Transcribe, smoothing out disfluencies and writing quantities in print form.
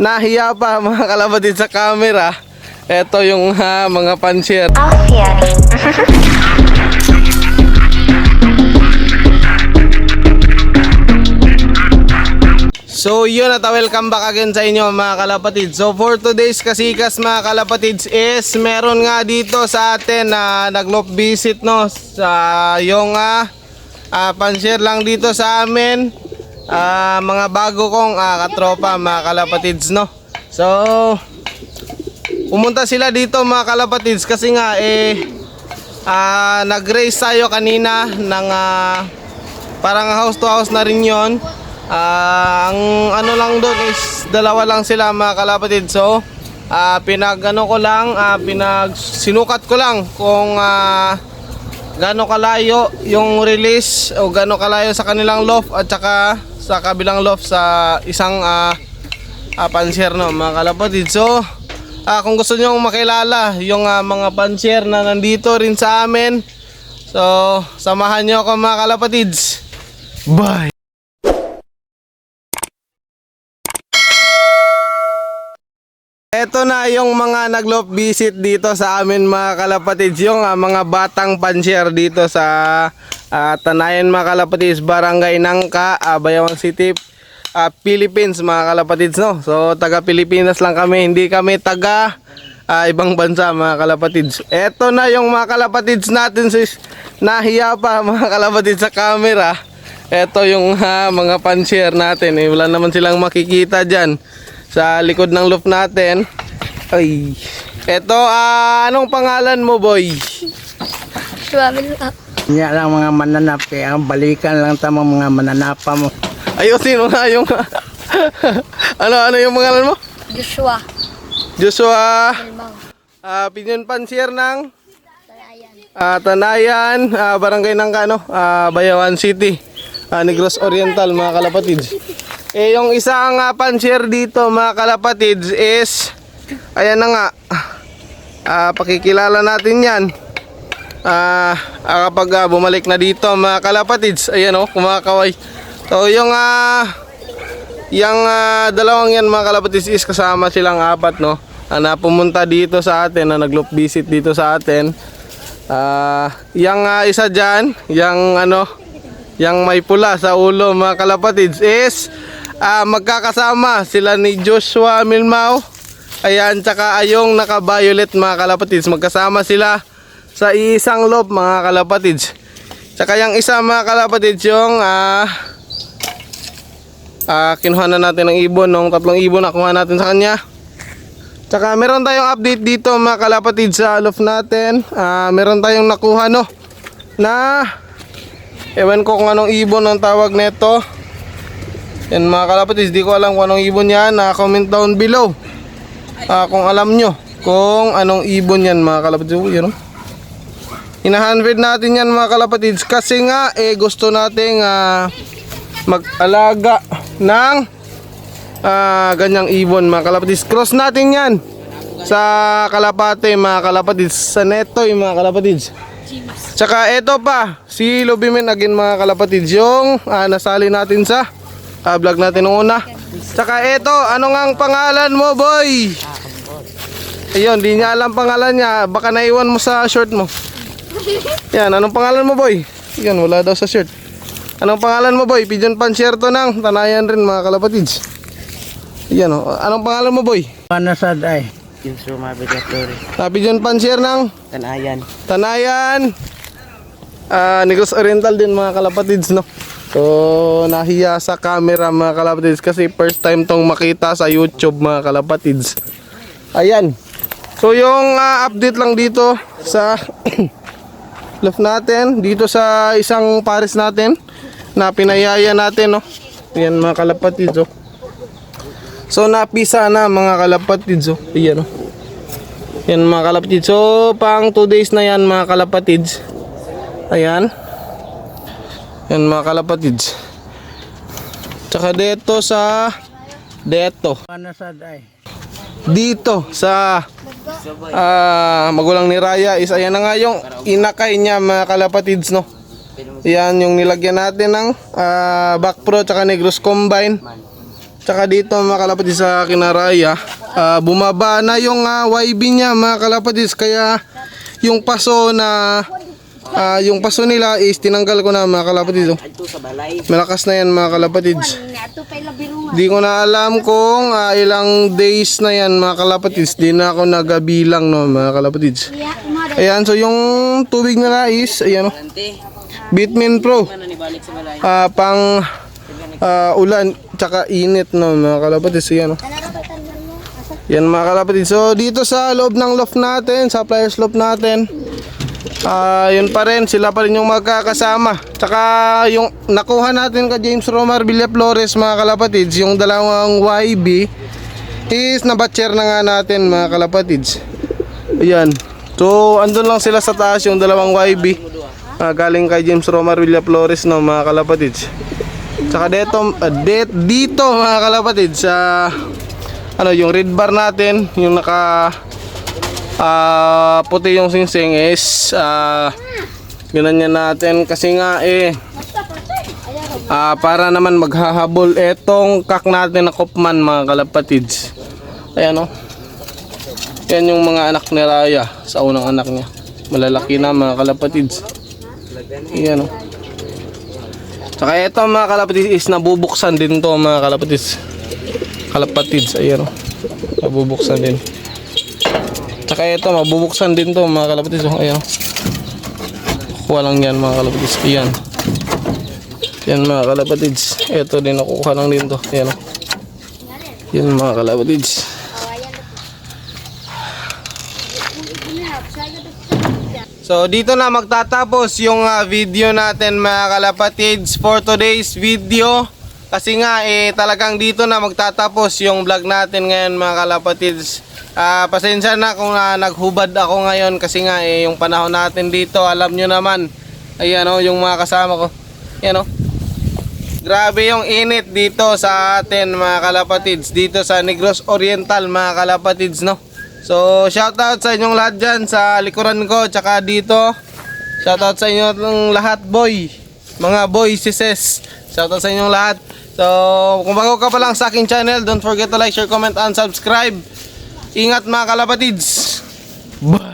Nahiya pa mga kalapatid sa camera. Ito yung mga pansier. So yun at welcome back again sa inyo mga kalapatid. So for today's kasikas mga kalapatids is meron nga dito sa atin na nag-loft visit no sa yung pansier lang dito sa amin. Mga bago kong katropa mga kalapatids no. So pumunta sila dito mga kalapatids kasi nga nag-race tayo kanina ng parang house to house na rin yon. Ang ano lang doon is dalawa lang sila mga kalapatid. So sinukat ko lang kung gaano kalayo yung release o gaano kalayo sa kanilang loft at saka sa kabilang loft sa isang pansier no mga kalapatid. So kung gusto nyo makilala yung mga pansier na nandito rin sa amin, so samahan nyo ako mga kalapatids. Bye! Ito na yung mga nag-loft visit dito sa amin mga kalapatids. Yung mga batang pansier dito sa Tanayan mga kalapatids, Barangay Nangka, Bayawan City, Philippines mga kalapatids no. So taga Pilipinas lang kami, hindi kami taga ibang bansa mga kalapatids. Ito na yung mga kalapatids natin, sis. Nahiya pa mga kalapatids sa camera. Ito yung mga pansier natin. Wala naman silang makikita dyan sa likod ng loft natin. Ay. Ito, anong pangalan mo, boy? Suwabil up. Nya lang mga mananap, kaya balikan lang tama mga mananapa mo. Ayusin mo nga yung ano yung pangalan mo? Joshua. Joshua. Dalmang. Pinyon pansier ng Talayan. Tanayan, Barangay Nangka, Bayawan City, Negros Oriental mga kalapatids. Yung isang pansier dito mga kalapatids is ayan na nga, pakikilala natin yan kapag bumalik na dito mga kalapatids. Ayan kumakaway. So yung dalawang yan mga kalapatids is kasama silang apat no, na pumunta dito sa atin, na nag-loft visit dito sa atin. Yung isa dyan, yung may pula sa ulo mga kalapatids is magkakasama sila ni Joshua Milmao. Ayan, tsaka yung naka-violet mga kalapatids, magkasama sila sa isang loft mga kalapatids. Tsaka yung isa mga kalapatids, yung kinuha na natin ng ibon, nung 3 ibon nakuha natin sa kanya. Tsaka meron tayong update dito mga kalapatids sa loft natin. Meron tayong nakuha na ewan ko kung anong ibon ang tawag nito. Yan mga kalapatids, di ko alam kung anong ibon yan. Comment down below kung alam nyo kung anong ibon yan mga kalapatids. Hinahandfeed natin yan mga kalapatids kasi nga gusto nating mag-alaga ng ganyang ibon mga kalapatids. Cross natin yan sa kalapate mga kalapatids, sa netoy mga kalapatids. Tsaka eto pa, si Lubimin again mga kalapatids, yung nasali natin sa vlog natin nung una. Tsaka eto, ano nga ang pangalan mo, boy? Ayun, di niya alam pangalan niya. Baka naiwan mo sa shirt mo. Yan, anong pangalan mo, boy? Yan, wala daw sa shirt. Anong pangalan mo, boy? Pigeon pansier to ng Tanayan rin mga kalapatids. Yan, anong pangalan mo, boy? Panasad ay. Yung sumabi ka, Flores. Pigeon pansier ng Tanayan. Negros Oriental din mga kalapatids, no? So nahiya sa camera mga kalapatids kasi first time tong makita sa YouTube mga kalapatids. Ayan. So yung update lang dito sa loft natin, dito sa isang pares natin na pinayaya natin, no. Ayan mga kalapatids, oh. So napisa na mga kalapatids, oh. Ayan, oh. Yan mga kalapatids. So pang 2 days na yan mga kalapatids. Ayan. Yan mga kalapatids. Tsaka dito Panasad ay. dito sa magulang ni Raya is ayan na nga yung inakay niya mga kalapatids, no. Yan yung nilagyan natin ng back pro tsaka Negros combine. Tsaka dito mga kalapatids sa Kinaraya, bumaba na yung YB niya mga kalapatids. Kaya yung paso na yung paso nila is tinanggal ko na mga kalapatids. Malakas na yan mga kalapatids. Di ko na alam kung ilang days na yan mga kalapatids. Di na ako nagabilang no mga kalapatids. Ayan, so yung tubig nila is ayan o, Bitmin Pro, pang ulan tsaka init no mga kalapatids. Ayan o. Yan mga kalapatids. So dito sa loob ng loft natin, sa flyers loft natin, yun pa rin, sila pa rin yung magkakasama. Tsaka yung nakuha natin ka James Romar Villaflores mga kalapatids, yung dalawang YB is nabatcher na nga natin mga kalapatids. Ayan. So andun lang sila sa taas yung dalawang YB, galing kay James Romar Villaflores no mga kalapatids. Tsaka dito mga kalapatids sa yung red bar natin, yung naka puti yung singsing is ginanyan natin kasi nga para naman maghahabol etong kak natin na kopman mga kalapatids. Ayan o, yan yung mga anak ni Raya sa unang anak niya, malalaki na mga kalapatids. Ayan o. Tsaka ito mga kalapatids is nabubuksan din to mga kalapatids. Ayan o, nabubuksan din. Tsaka ito mabubuksan din to mga kalapatids. Ayan o, kuha lang yan mga kalapatids. Ayan, yan mga kalapatids. Ito din nakukuha lang din to. Ayan o, yan mga kalapatids. So dito na magtatapos yung video natin mga kalapatids for today's video. Kasi nga talagang dito na magtatapos yung vlog natin ngayon mga kalapatids. Pasensya na kung naghubad ako ngayon kasi nga yung panahon natin dito, alam nyo naman. Ayan o, yung mga kasama ko. Ayan o, grabe yung init dito sa atin mga kalapatids, dito sa Negros Oriental mga kalapatids no. So shoutout sa inyong lahat dyan sa likuran ko, tsaka dito shoutout sa inyo lahat mga boy sis, shoutout sa inyong lahat. So kung bago ka pa lang sa aking channel, don't forget to like, share, comment and subscribe. Ingat mga kalapatids. Bye.